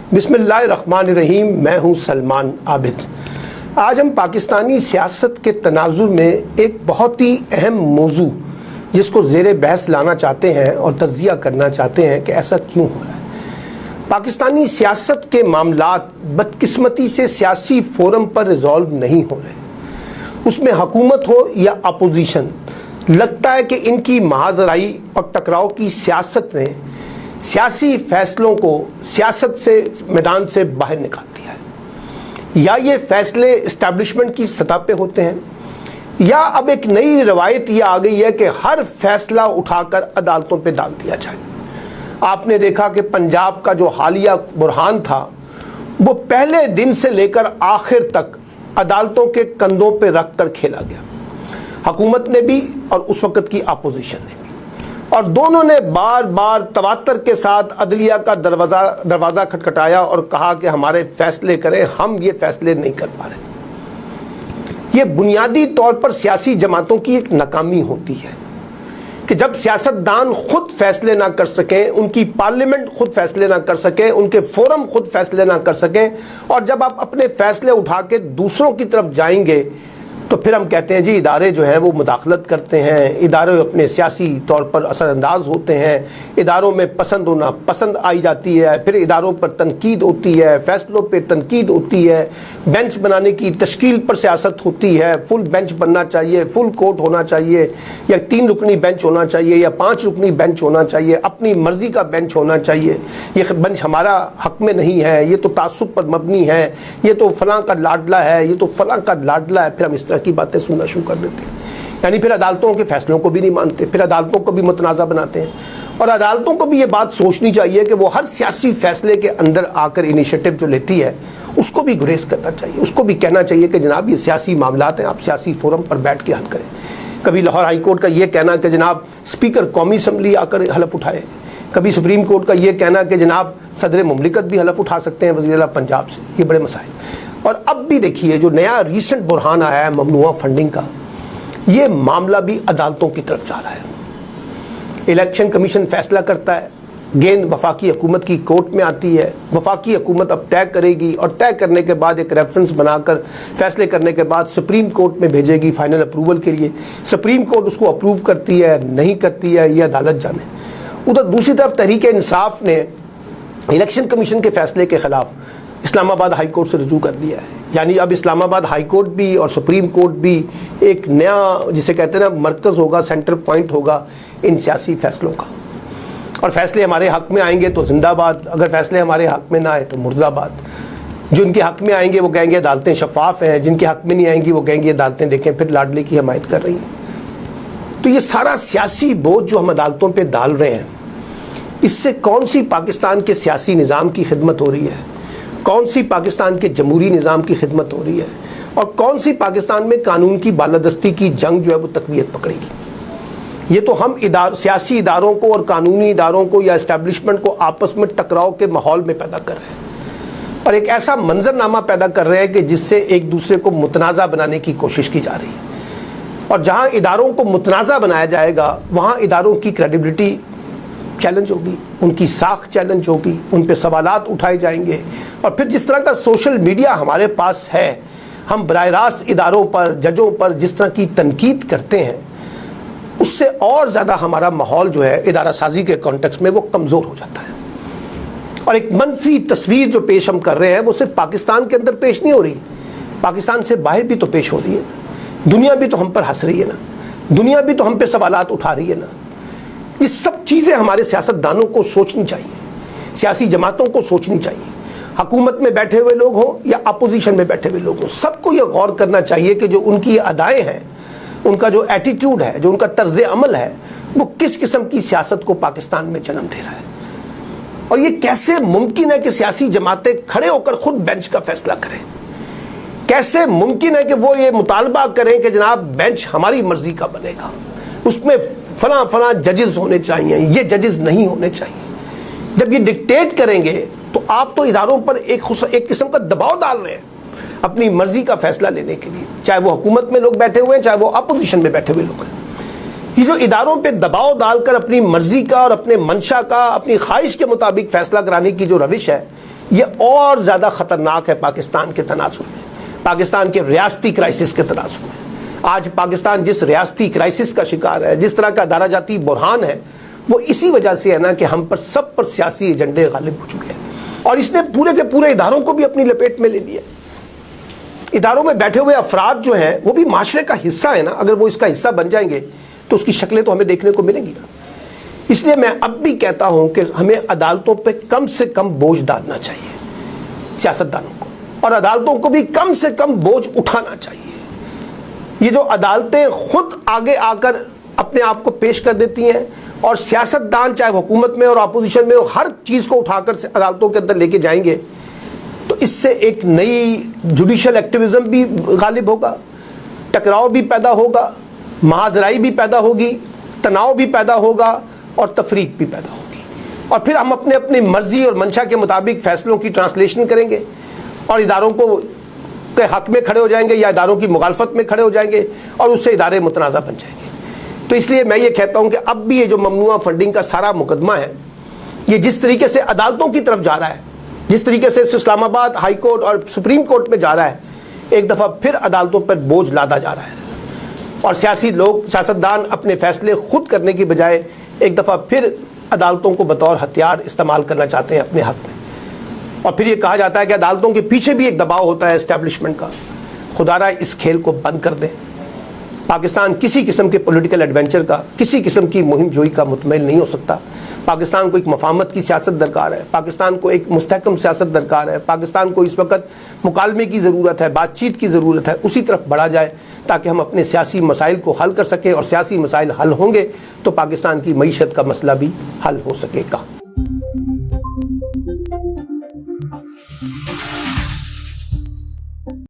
बिस्मिल्लाहिर्रहमानिर्रहीम। मैं हूँ सलमान आबिद। आज हम पाकिस्तानी सियासत के तनाजुर में एक बहुत ही अहम मौजू जिसको ज़ेरे बहस लाना चाहते हैं और तज्जिया करना चाहते हैं कि ऐसा क्यों हो रहा है। पाकिस्तानी सियासत के मामलात बदकिस्मती से सियासी फोरम पर रिजॉल्व नहीं हो रहे। उसमें हुकूमत हो या अपोजिशन, लगता है कि इनकी महाजराई और टकराव की सियासत ने सियासी फैसलों को सियासत से मैदान से बाहर निकाल दिया है। या ये फैसले इस्टेब्लिशमेंट की सतह पे होते हैं या अब एक नई रवायत ये आ गई है कि हर फैसला उठाकर अदालतों पे डाल दिया जाए। आपने देखा कि पंजाब का जो हालिया बुरहान था वो पहले दिन से लेकर आखिर तक अदालतों के कंधों पे रख कर खेला गया, हुकूमत ने भी और उस वक़्त की अपोजिशन ने भी, और दोनों ने बार बार तवातर के साथ अदलिया का दरवाज़ा खटखटाया और कहा कि हमारे फैसले करें, हम ये फैसले नहीं कर पा रहे। ये बुनियादी तौर पर सियासी जमातों की एक नाकामी होती है कि जब सियासतदान खुद फैसले ना कर सकें, उनकी पार्लियामेंट खुद फैसले ना कर सके, उनके फोरम खुद फैसले ना कर सकें, और जब आप अपने फैसले उठा के दूसरों की तरफ जाएंगे तो फिर हम कहते हैं जी इदारे जो हैं वो मुदाखलत करते हैं, इदारे अपने सियासी तौर पर असरअंदाज होते हैं, इदारों में पसंद होना पसंद आई जाती है, फिर इदारों पर तनकीद होती है, फैसलों पे तनकीद होती है, बेंच बनाने की तश्कील पर सियासत होती है, फुल बेंच बनना चाहिए, फुल कोर्ट होना चाहिए, या 3 रुकनी बेंच होना चाहिए या 5 रुकनी बेंच होना चाहिए, अपनी मर्ज़ी का बेंच होना चाहिए, ये बेंच हमारा हक में नहीं है, ये तो तासुब पर मबनी है, ये तो फलां का लाडला है, ये तो फलां का लाडला है। फिर हम इस तरह की बातें सुनना शुरू कर देते हैं। यानी फिर अदालतों के फैसलों को भी नहीं मानते, फिर अदालतों को भी मुतनाज़ा बनाते हैं। और अदालतों को भी ये बात सोचनी चाहिए कि वो हर सियासी फैसले के अंदर आकर इनिशिएटिव जो लेती है उसको भी गुरेज करना चाहिए, उसको भी कहना चाहिए कि जनाब ये सियासी मामलात हैं, आप सियासी फोरम पर बैठ के हल करें। कभी लाहौर हाई कोर्ट का ये कहना कि जनाब स्पीकर कौमी असम्बली आकर हलफ उठाए, कभी सुप्रीम कोर्ट का ये कहना कि जनाब सदर मुमलिकत भी हलफ उठा सकते हैं वज़ीर आला पंजाब से। ये बड़े मसाइल। और अब भी देखिए जो नया रीसेंट बुरहान आया है ममनुआ फंडिंग का, ये मामला भी अदालतों की तरफ जा रहा है। इलेक्शन कमीशन फैसला करता है, गेंद वफाकी हुकूमत की कोर्ट में आती है, वफाकी हुकूमत अब तय करेगी और तय करने के बाद एक रेफरेंस बनाकर फैसले करने के बाद सुप्रीम कोर्ट में भेजेगी फाइनल अप्रूवल के लिए। सुप्रीम कोर्ट उसको अप्रूव करती है नहीं करती है ये अदालत जाने। उधर दूसरी तरफ तहरीक इंसाफ ने इलेक्शन कमीशन के फैसले के ख़िलाफ़ इस्लामाबाद हाई कोर्ट से रुजू कर लिया है। यानी अब इस्लामाबाद हाई कोर्ट भी और सुप्रीम कोर्ट भी एक नया जिसे कहते हैं ना मरकज़ होगा, सेंटर पॉइंट होगा इन सियासी फैसलों का। और फैसले हमारे हक़ में आएंगे तो जिंदाबाद, अगर फैसले हमारे हक़ में ना आए तो मुर्दाबाद। जो इनके हक़ में आएंगे वो कहेंगे अदालतें शफाफ हैं, जिनके हक़ में नहीं आएंगी वो कहेंगे अदालतें देखें फिर लाडले की हमायत कर रही हैं। तो ये सारा सियासी बोझ जो हम अदालतों पर डाल रहे हैं, इससे कौन सी पाकिस्तान के सियासी निज़ाम की खिदमत हो रही है, कौन सी पाकिस्तान के जमहूरी निज़ाम की खिदमत हो रही है, और कौन सी पाकिस्तान में कानून की बालादस्ती की जंग जो है वो तक़वियत पकड़ेगी। ये तो हम सियासी इदारों को और कानूनी इदारों को या इस्टेब्लिशमेंट को आपस में टकराव के माहौल में पैदा कर रहे हैं और एक ऐसा मंजरनामा पैदा कर रहे हैं कि जिससे एक दूसरे को मुतनाज़ा बनाने की कोशिश की जा रही है। और जहाँ इदारों को मुतनाज़ा बनाया जाएगा वहाँ इदारों की क्रेडिबिलिटी चैलेंज होगी, उनकी साख चैलेंज होगी, उन पे सवालात उठाए जाएंगे। और फिर जिस तरह का सोशल मीडिया हमारे पास है, हम बराह रास्त इदारों पर, जजों पर जिस तरह की तनकीद करते हैं, उससे और ज़्यादा हमारा माहौल जो है इदारा साजी के कॉन्टेक्स्ट में वो कमज़ोर हो जाता है। और एक मनफी तस्वीर जो पेश हम कर रहे हैं वो सिर्फ पाकिस्तान के अंदर पेश नहीं हो रही, पाकिस्तान से बाहर भी तो पेश हो रही है। दुनिया भी तो हम पर हंस रही है ना, दुनिया भी तो हम पे सवालात उठा रही है ना। ये सब चीज़ें हमारे सियासतदानों को सोचनी चाहिए, सियासी जमातों को सोचनी चाहिए, हुकूमत में बैठे हुए लोग हों या अपोजिशन में बैठे हुए लोग हों, सबको ये गौर करना चाहिए कि जो उनकी अदाएँ हैं, उनका जो एटीट्यूड है, जो उनका तर्ज़ अमल है, वो किस किस्म की सियासत को पाकिस्तान में जन्म दे रहा है। और ये कैसे मुमकिन है कि सियासी जमातें खड़े होकर खुद बेंच का फैसला करें, कैसे मुमकिन है कि वो ये मुतालबा करें कि जनाब बेंच हमारी मर्ज़ी का बनेगा, उसमें फला जजेस होने चाहिए, ये जजेस नहीं होने चाहिए। जब ये डिक्टेट करेंगे तो आप तो इदारों पर एक किस्म का दबाव डाल रहे हैं अपनी मर्जी का फैसला लेने के लिए, चाहे वो हुकूमत में लोग बैठे हुए हैं, चाहे वो अपोजिशन में बैठे हुए लोग हैं। ये जो इदारों पे दबाव डालकर अपनी मर्जी का और अपने मंशा का, अपनी ख्वाहिश के मुताबिक फैसला कराने की जो रविश है, یہ اور زیادہ خطرناک ہے پاکستان کے تناظر میں، پاکستان کے ریاستی کرائسس کے تناظر میں۔ آج پاکستان جس ریاستی کرائسس کا شکار ہے، جس طرح کا ادارہ جاتی بحران ہے، وہ اسی وجہ سے ہے نا کہ ہم پر سب پر سیاسی ایجنڈے غالب ہو چکے ہیں، اور اس نے پورے کے پورے اداروں کو بھی اپنی لپیٹ میں لے لیا۔ اداروں میں بیٹھے ہوئے افراد جو ہیں وہ بھی معاشرے کا حصہ ہے نا، اگر وہ اس کا حصہ بن جائیں گے تو اس کی شکلیں تو ہمیں دیکھنے کو ملیں گی نا۔ اس لیے میں اب بھی کہتا ہوں کہ ہمیں عدالتوں پہ کم سے کم بوجھ ڈالنا چاہیے، سیاستدانوں کو، اور عدالتوں کو بھی کم سے کم بوجھ اٹھانا چاہیے۔ یہ جو عدالتیں خود آگے آ کر اپنے آپ کو پیش کر دیتی ہیں، اور سیاستدان چاہے حکومت میں اور اپوزیشن میں ہر چیز کو اٹھا کر عدالتوں کے اندر لے کے جائیں گے، تو اس سے ایک نئی جوڈیشل ایکٹیویزم بھی غالب ہوگا، ٹکراؤ بھی پیدا ہوگا، مہاجرائی بھی پیدا ہوگی، تناؤ بھی پیدا ہوگا، اور تفریق بھی پیدا ہوگی، اور پھر ہم اپنے اپنی مرضی اور منشا کے مطابق فیصلوں کی ٹرانسلیشن کریں گے، اور اداروں کو کے حق میں کھڑے ہو جائیں گے یا اداروں کی مخالفت میں کھڑے ہو جائیں گے، اور اس سے ادارے متنازع بن جائیں گے۔ تو اس لیے میں یہ کہتا ہوں کہ اب بھی یہ جو ممنوعہ فنڈنگ کا سارا مقدمہ ہے، یہ جس طریقے سے عدالتوں کی طرف جا رہا ہے، جس طریقے سے اسلام آباد ہائی کورٹ اور سپریم کورٹ میں جا رہا ہے، ایک دفعہ پھر عدالتوں پر بوجھ لادا جا رہا ہے، اور سیاسی لوگ، سیاستدان اپنے فیصلے خود کرنے کی بجائے ایک دفعہ پھر عدالتوں کو بطور ہتھیار استعمال کرنا چاہتے ہیں اپنے حق میں۔ اور پھر یہ کہا جاتا ہے کہ عدالتوں کے پیچھے بھی ایک دباؤ ہوتا ہے اسٹیبلشمنٹ کا۔ خدا را اس کھیل کو بند کر دیں۔ پاکستان کسی قسم کے پولیٹیکل ایڈونچر کا، کسی قسم کی مہم جوئی کا مطمئن نہیں ہو سکتا۔ پاکستان کو ایک مفاہمت کی سیاست درکار ہے، پاکستان کو ایک مستحکم سیاست درکار ہے، پاکستان کو اس وقت مکالمے کی ضرورت ہے، بات چیت کی ضرورت ہے، اسی طرف بڑھا جائے تاکہ ہم اپنے سیاسی مسائل کو حل کر سکیں، اور سیاسی مسائل حل ہوں گے تو پاکستان کی معیشت کا مسئلہ بھی حل ہو سکے گا۔